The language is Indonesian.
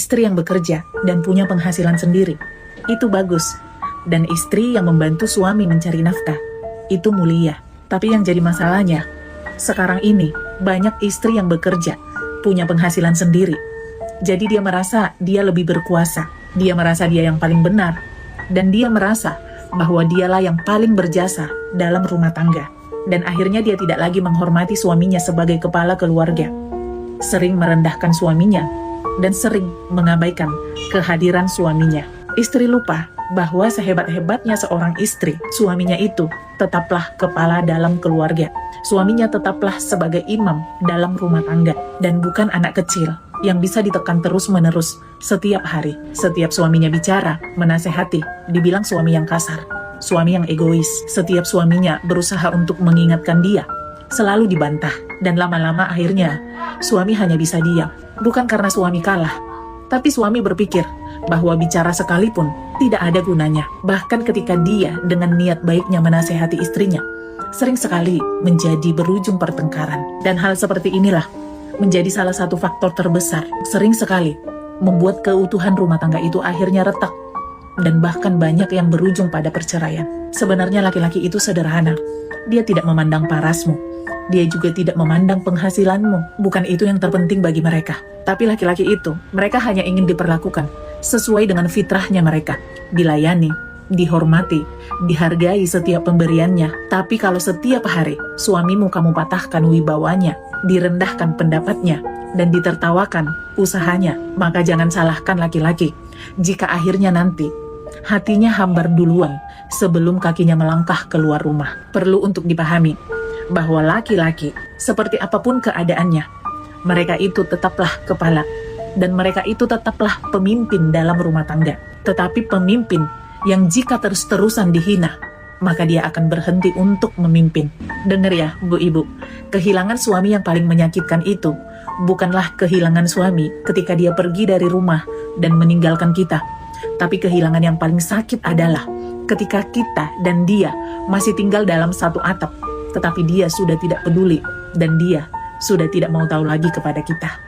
istri yang bekerja dan punya penghasilan sendiri. Itu bagus. Dan istri yang membantu suami mencari nafkah. Itu mulia. Tapi yang jadi masalahnya, sekarang ini banyak istri yang bekerja, punya penghasilan sendiri. Jadi dia merasa dia lebih berkuasa. Dia merasa dia yang paling benar. Dan dia merasa bahwa dialah yang paling berjasa dalam rumah tangga. Dan akhirnya dia tidak lagi menghormati suaminya sebagai kepala keluarga. Sering merendahkan suaminya dan sering mengabaikan kehadiran suaminya. Istri lupa bahwa sehebat-hebatnya seorang istri, suaminya itu tetaplah kepala dalam keluarga. Suaminya tetaplah sebagai imam dalam rumah tangga dan bukan anak kecil yang bisa ditekan terus-menerus setiap hari. Setiap suaminya bicara, menasehati, dibilang suami yang kasar, suami yang egois. Setiap suaminya berusaha untuk mengingatkan dia, selalu dibantah. Dan lama-lama akhirnya suami hanya bisa diam. Bukan karena suami kalah, tapi suami berpikir bahwa bicara sekalipun tidak ada gunanya. Bahkan ketika dia dengan niat baiknya menasehati istrinya, sering sekali menjadi berujung pertengkaran. Dan hal seperti inilah menjadi salah satu faktor terbesar, sering sekali membuat keutuhan rumah tangga itu akhirnya retak. Dan bahkan banyak yang berujung pada perceraian. Sebenarnya laki-laki itu sederhana. Dia tidak memandang parasmu. Dia juga tidak memandang penghasilanmu. Bukan itu yang terpenting bagi mereka. Tapi laki-laki itu, mereka hanya ingin diperlakukan sesuai dengan fitrahnya mereka. Dilayani, dihormati, dihargai setiap pemberiannya. Tapi kalau setiap hari suamimu kamu patahkan wibawanya, direndahkan pendapatnya, dan ditertawakan usahanya, maka jangan salahkan laki-laki jika akhirnya nanti hatinya hambar duluan sebelum kakinya melangkah keluar rumah. Perlu untuk dipahami bahwa laki-laki, seperti apapun keadaannya, mereka itu tetaplah kepala, dan mereka itu tetaplah pemimpin dalam rumah tangga. Tetapi pemimpin yang jika terus-terusan dihina, maka dia akan berhenti untuk memimpin. Dengar ya, Bu Ibu, kehilangan suami yang paling menyakitkan itu bukanlah kehilangan suami ketika dia pergi dari rumah dan meninggalkan kita. Tapi kehilangan yang paling sakit adalah ketika kita dan dia masih tinggal dalam satu atap, tetapi dia sudah tidak peduli dan dia sudah tidak mau tahu lagi kepada kita.